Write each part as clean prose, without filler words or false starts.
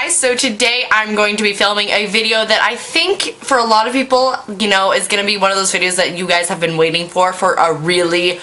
guys, so today I'm going to be filming a video that I think for a lot of people, you know, is going to be one of those videos that you guys have been waiting for a really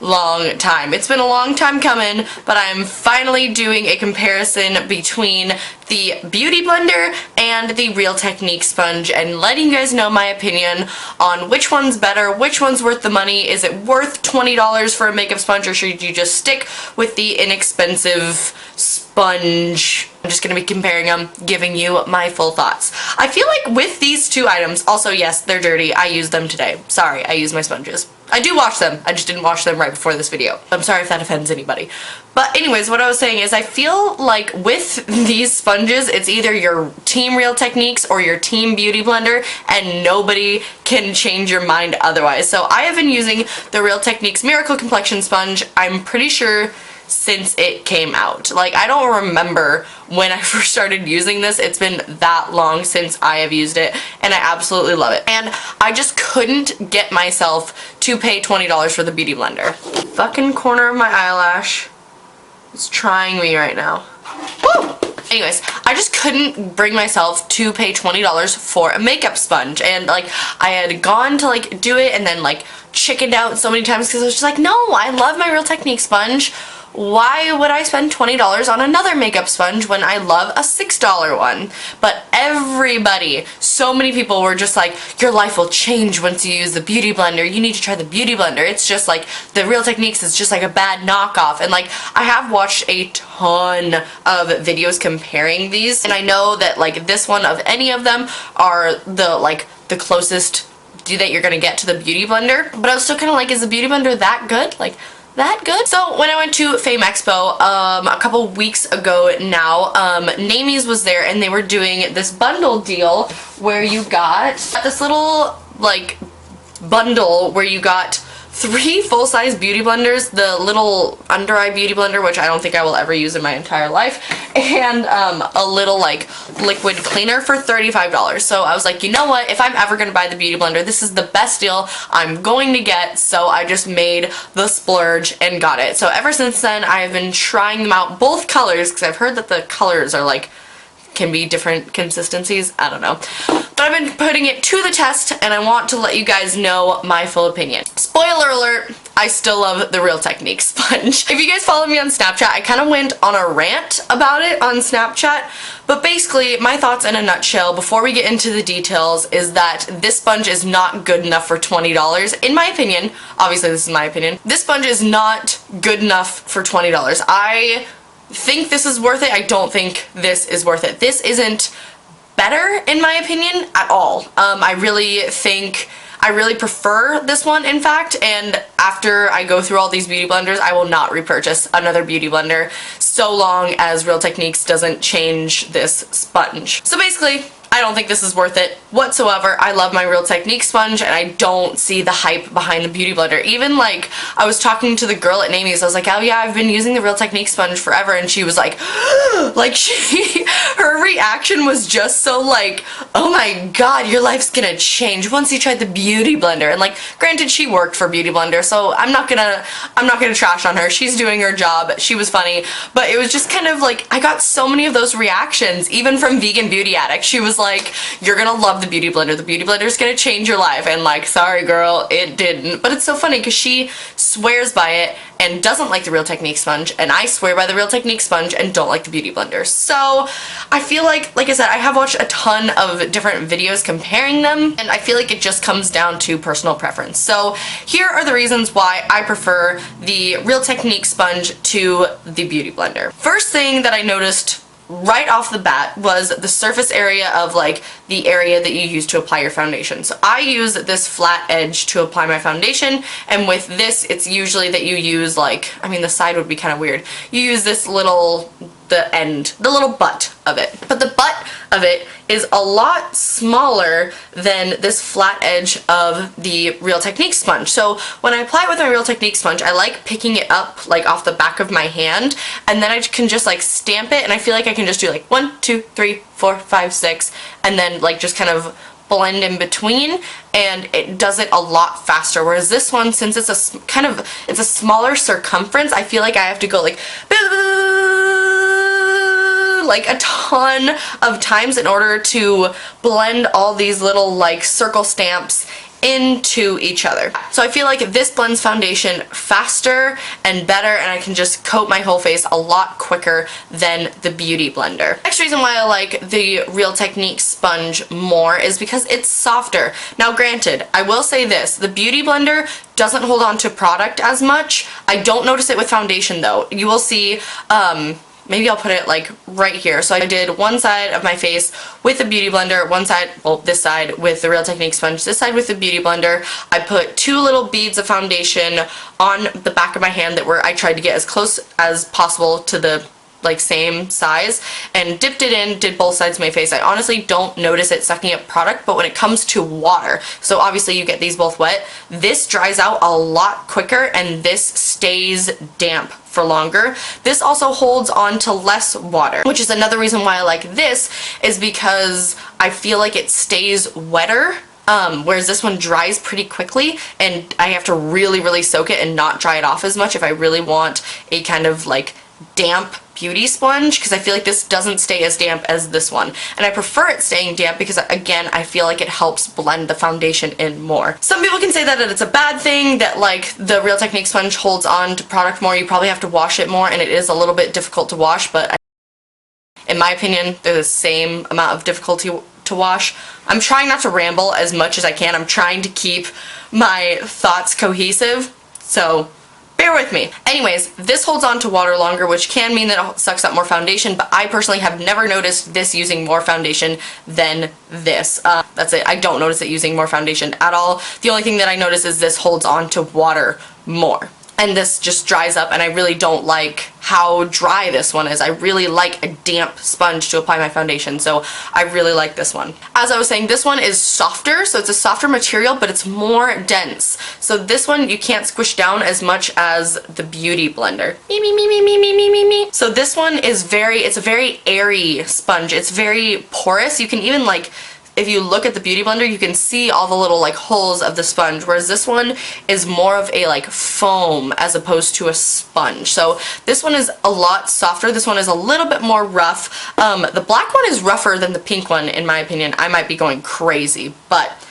long time. It's been a long time coming, but I'm finally doing a comparison between the Beauty Blender and the Real Technique sponge and letting you guys know my opinion on which one's better, which one's worth the money. Is it worth $20 for a makeup sponge, or should you just stick with the inexpensive sponge? I'm just going to be comparing them, giving you my full thoughts. I feel like with these two items, also yes, they're dirty. I used them today. Sorry, I used my sponges. I do wash them. I just didn't wash them right before this video. I'm sorry if that offends anybody. But anyways, what I was saying is I feel like with these sponges, it's either your Team Real Techniques or your Team Beauty Blender, and nobody can change your mind otherwise. So I have been using the Real Techniques Miracle Complexion Sponge, I'm pretty sure, since it came out. Like, I don't remember when I first started using this. It's been that long since I have used it, and I absolutely love it. And I just couldn't get myself to pay $20 for the Beauty Blender. Fucking corner of my eyelash is trying me right now. Woo! Anyways, I just couldn't bring myself to pay $20 for a makeup sponge, and like I had gone to like do it and then like chickened out so many times because I was just like, no, I love my Real Technique sponge. Why would I spend $20 on another makeup sponge when I love a $6 one? But everybody, so many people were just like, your life will change once you use the Beauty Blender. You need to try the Beauty Blender. It's just like, the Real Techniques is just like a bad knockoff. And like, I have watched a ton of videos comparing these, and I know that like this one of any of them are the closest that you're gonna get to the Beauty Blender. But I was still kind of like, is the Beauty Blender that good? Like, that good? So when I went to Fame Expo a couple weeks ago now, Namies was there, and they were doing this bundle deal where you got this little like bundle where you got 3 full-size beauty blenders, the little under eye beauty blender, which I don't think I will ever use in my entire life, and a little like liquid cleaner for $35. So I was like, you know what, if I'm ever gonna buy the Beauty Blender, this is the best deal I'm going to get. So I just made the splurge and got it. So ever since then, I have been trying them out, both colors, because I've heard that the colors are like can be different consistencies. I don't know. But I've been putting it to the test, and I want to let you guys know my full opinion. Spoiler alert, I still love the Real Technique sponge. If you guys follow me on Snapchat, I kind of went on a rant about it on Snapchat, but basically my thoughts in a nutshell before we get into the details is that this sponge is not good enough for $20. In my opinion, obviously this is my opinion, this sponge is not good enough for $20. I think this is worth it. I don't think this is worth it. This isn't better in my opinion at all. I really prefer this one, in fact, and after I go through all these beauty blenders, I will not repurchase another beauty blender so long as Real Techniques doesn't change this sponge. So basically, I don't think this is worth it whatsoever. I love my Real Technique sponge, and I don't see the hype behind the Beauty Blender. Even like, I was talking to the girl at Namies, I was like, oh yeah, I've been using the Real Technique sponge forever, and she was like, like her reaction was just so like, oh my god, your life's gonna change once you tried the Beauty Blender. And like, granted, she worked for Beauty Blender, so I'm not gonna trash on her. She's doing her job. She was funny, but it was just kind of like, I got so many of those reactions, even from Vegan Beauty Addict. She was like, you're gonna love the Beauty Blender. The Beauty Blender is gonna change your life. And like, sorry girl, it didn't. But it's so funny because she swears by it and doesn't like the Real Technique sponge, and I swear by the Real Technique sponge and don't like the Beauty Blender. So I feel like I said, I have watched a ton of different videos comparing them, and I feel like it just comes down to personal preference. So here are the reasons why I prefer the Real Technique sponge to the Beauty Blender. First thing that I noticed right off the bat was the surface area of like the area that you use to apply your foundation. So I use this flat edge to apply my foundation, and with this it's usually that you use like, I mean the side would be kind of weird, you use this little, the little butt of it. But the butt of it is a lot smaller than this flat edge of the Real Technique sponge. So when I apply it with my Real Technique sponge, I like picking it up like off the back of my hand, and then I can just like stamp it, and I feel like I can just do like 1, 2, 3, 4, 5, 6, and then like just kind of blend in between, and it does it a lot faster. Whereas this one, since it's a it's a smaller circumference, I feel like I have to go like like a ton of times in order to blend all these little like circle stamps into each other. So I feel like this blends foundation faster and better, and I can just coat my whole face a lot quicker than the Beauty Blender. Next reason why I like the Real Technique sponge more is because it's softer. Now granted, I will say this, the Beauty Blender doesn't hold on to product as much. I don't notice it with foundation though. You will see, maybe I'll put it like right here. So I did one side of my face with the Beauty Blender, one side, well, this side with the Real Technique sponge, this side with the Beauty Blender. I put 2 little beads of foundation on the back of my hand that I tried to get as close as possible to the like same size, and dipped it in, did both sides of my face. I honestly don't notice it sucking up product, but when it comes to water, so obviously you get these both wet, this dries out a lot quicker and this stays damp for longer. This also holds on to less water, which is another reason why I like this, is because I feel like it stays wetter. Whereas this one dries pretty quickly, and I have to really soak it and not dry it off as much if I really want a kind of like damp beauty sponge, because I feel like this doesn't stay as damp as this one, and I prefer it staying damp because again I feel like it helps blend the foundation in more. Some people can say that it's a bad thing that like the Real Technique sponge holds on to product more. You probably have to wash it more and it is a little bit difficult to wash, but in my opinion they're the same amount of difficulty to wash. I'm trying not to ramble as much as I can. I'm trying to keep my thoughts cohesive, so bear with me. Anyways, this holds on to water longer, which can mean that it sucks up more foundation, but I personally have never noticed this using more foundation than this. That's it. I don't notice it using more foundation at all. The only thing that I notice is this holds on to water more. And this just dries up, and I really don't like how dry this one is. I really like a damp sponge to apply my foundation, so I really like this one. As I was saying, this one is softer, so it's a softer material, but it's more dense. So this one you can't squish down as much as the Beauty Blender. Me. So this one is it's a very airy sponge. It's very porous. You can even like, if you look at the Beauty Blender, you can see all the little like holes of the sponge, whereas this one is more of a like foam as opposed to a sponge. So this one is a lot softer. This one is a little bit more rough. The black one is rougher than the pink one in my opinion. I might be going crazy, but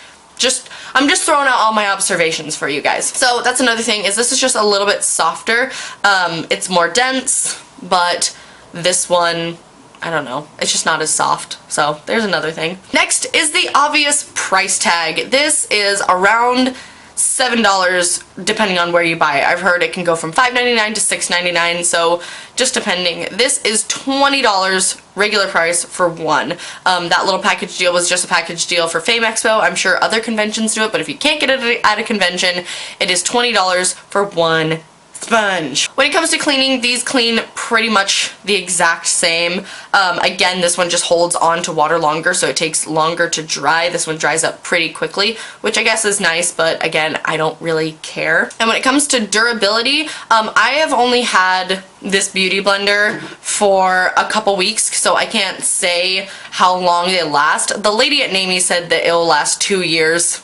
I'm just throwing out all my observations for you guys. So that's another thing, is this is just a little bit softer. It's more dense, but this one, I don't know, it's just not as soft. So there's another thing. Next is the obvious price tag. This is around $7 depending on where you buy it. I've heard it can go from $5.99 to $6.99, so just depending. This is $20 regular price for one. That little package deal was just a package deal for Fame Expo. I'm sure other conventions do it, but if you can't get it at a convention, it is $20 for one sponge. When it comes to cleaning, these clean pretty much the exact same. Again, this one just holds on to water longer, so it takes longer to dry. This one dries up pretty quickly, which I guess is nice, but again, I don't really care. And when it comes to durability, I have only had this Beauty Blender for a couple weeks, so I can't say how long they last. The lady at Namie said that it'll last 2 years.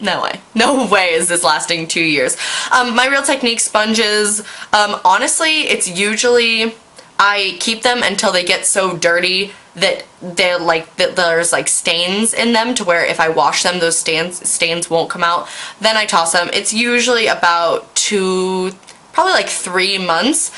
No way. No way is this lasting 2 years. My Real Technique sponges, honestly, it's usually, I keep them until they get so dirty that there's like stains in them, to where if I wash them, those stains won't come out. Then I toss them. It's usually about probably like 3 months.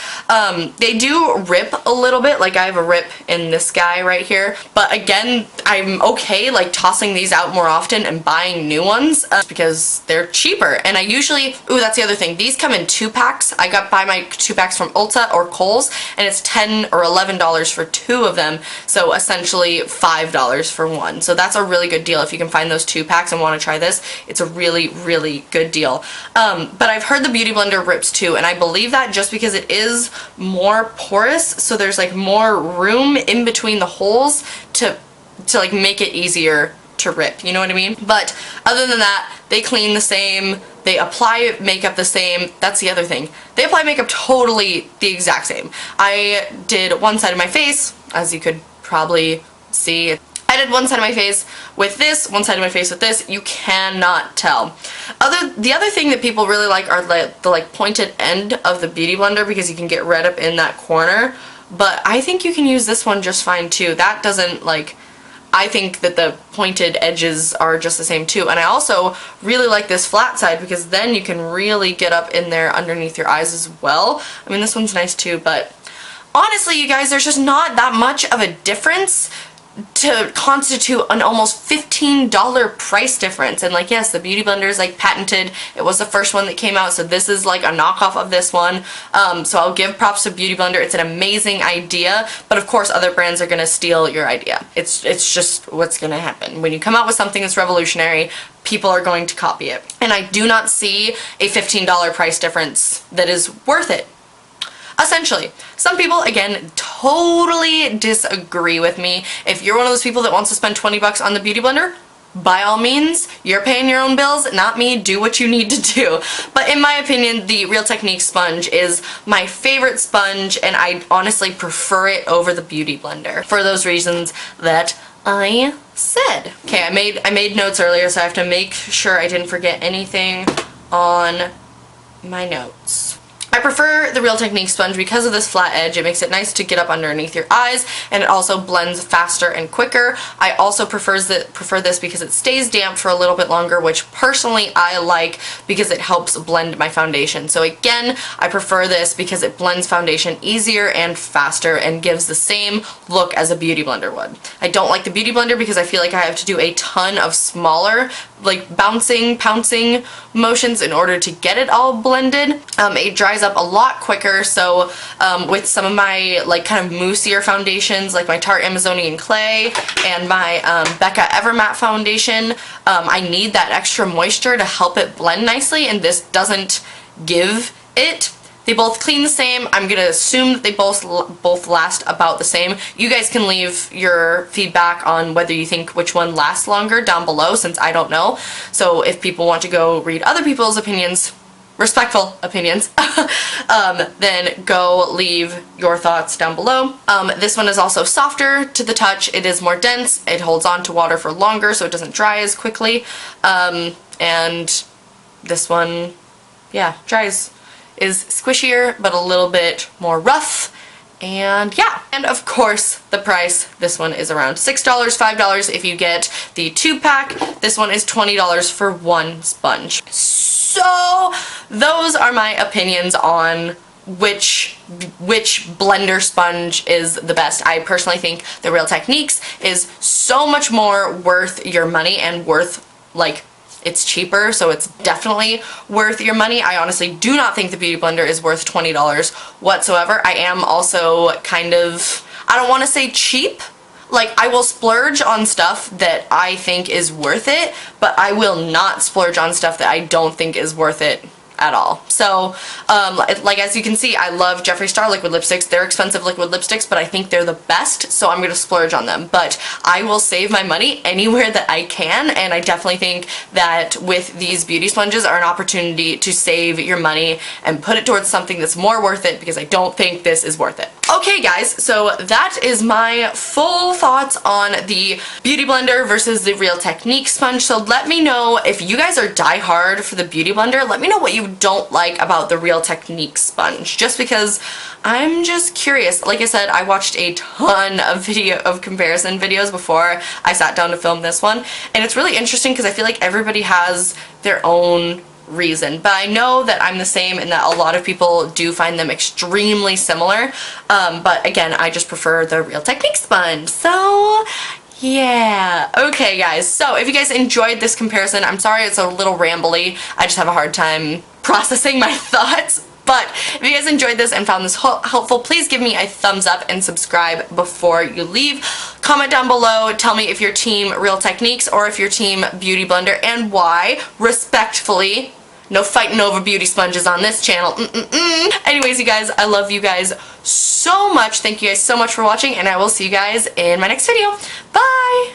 They do rip a little bit, like I have a rip in this guy right here, but again, I'm okay like tossing these out more often and buying new ones because they're cheaper. And I usually, ooh, that's the other thing, these come in 2-packs. I buy my 2-packs from Ulta or Kohl's, and it's $10 or $11 for 2 of them, so essentially $5 for one. So that's a really good deal. If you can find those 2-packs and want to try this, it's a really good deal. But I've heard the Beauty Blender rips too, and I believe that just because it is more porous, so there's like more room in between the holes to like make it easier to rip, you know what I mean? But other than that, they clean the same, they apply makeup the same. That's the other thing. They apply makeup totally the exact same. I did one side of my face, as you could probably see. I did one side of my face with this, one side of my face with this. You cannot tell. The other thing that people really like are the like pointed end of the Beauty Blender, because you can get right up in that corner. but I think you can use this one just fine too. That doesn't, like, I think that the pointed edges are just the same too. And I also really like this flat side because then you can really get up in there underneath your eyes as well. I mean, this one's nice too, but honestly, you guys, there's just not that much of a difference to constitute an almost $15 price difference. And like, yes, the Beauty Blender is like patented. It was the first one that came out, so this is like a knockoff of this one. So I'll give props to Beauty Blender. It's an amazing idea, but of course other brands are gonna steal your idea. It's just what's gonna happen. When you come out with something that's revolutionary, people are going to copy it. And I do not see a $15 price difference that is worth it. Essentially, some people, again, totally disagree with me. If you're one of those people that wants to spend 20 bucks on the Beauty Blender, by all means, you're paying your own bills, not me. Do what you need to do. But in my opinion, the Real Technique sponge is my favorite sponge, and I honestly prefer it over the Beauty Blender for those reasons that I said. Okay, I made notes earlier, so I have to make sure I didn't forget anything on my notes. I prefer the Real Technique sponge because of this flat edge. It makes it nice to get up underneath your eyes, and it also blends faster and quicker. I also prefer this because it stays damp for a little bit longer, which personally I like because it helps blend my foundation. So again, I prefer this because it blends foundation easier and faster and gives the same look as a Beauty Blender would. I don't like the Beauty Blender because I feel like I have to do a ton of smaller, like pouncing motions in order to get it all blended. It dries up a lot quicker, so with some of my like kind of moussier foundations like my Tarte Amazonian Clay and my Becca Evermatte foundation, I need that extra moisture to help it blend nicely, and this doesn't give it. They both clean the same. I'm gonna assume that they both last about the same. You guys can leave your feedback on whether you think which one lasts longer down below, since I don't know. So if people want to go read other people's opinions, respectful opinions, then go leave your thoughts down below. This one is also softer to the touch. It is more dense. It holds on to water for longer, so it doesn't dry as quickly. And this one, yeah, is squishier, but a little bit more rough. And yeah, and of course the price, this one is around $6, $5 if you get the 2-pack. This one is $20 for one sponge. So those are my opinions on which blender sponge is the best. I personally think the Real Techniques is so much more worth your money and worth, like, it's cheaper, so it's definitely worth your money. I honestly do not think the Beauty Blender is worth $20 whatsoever. I am also kind of, I don't want to say cheap. Like, I will splurge on stuff that I think is worth it, but I will not splurge on stuff that I don't think is worth it at all. So, like, as you can see, I love Jeffree Star liquid lipsticks. They're expensive liquid lipsticks, but I think they're the best, so I'm gonna splurge on them. But I will save my money anywhere that I can, and I definitely think that with these beauty sponges are an opportunity to save your money and put it towards something that's more worth it, because I don't think this is worth it. Okay guys, so that is my full thoughts on the Beauty Blender versus the Real Technique sponge. So let me know if you guys are die-hard for the Beauty Blender. Let me know what you don't like about the Real Technique sponge, just because I'm just curious. Like I said, I watched a ton of comparison videos before I sat down to film this one, and it's really interesting because I feel like everybody has their own reason, but I know that I'm the same in that a lot of people do find them extremely similar, but again, I just prefer the Real Technique sponge. So yeah. Okay guys, so if you guys enjoyed this comparison, I'm sorry it's a little rambly. I just have a hard time processing my thoughts. But if you guys enjoyed this and found this helpful, please give me a thumbs up and subscribe before you leave. Comment down below, tell me if you're team Real Techniques or if you're team Beauty Blender and why, respectfully. No fighting over beauty sponges on this channel. Anyways, you guys, I love you guys so much. Thank you guys so much for watching, and I will see you guys in my next video. Bye!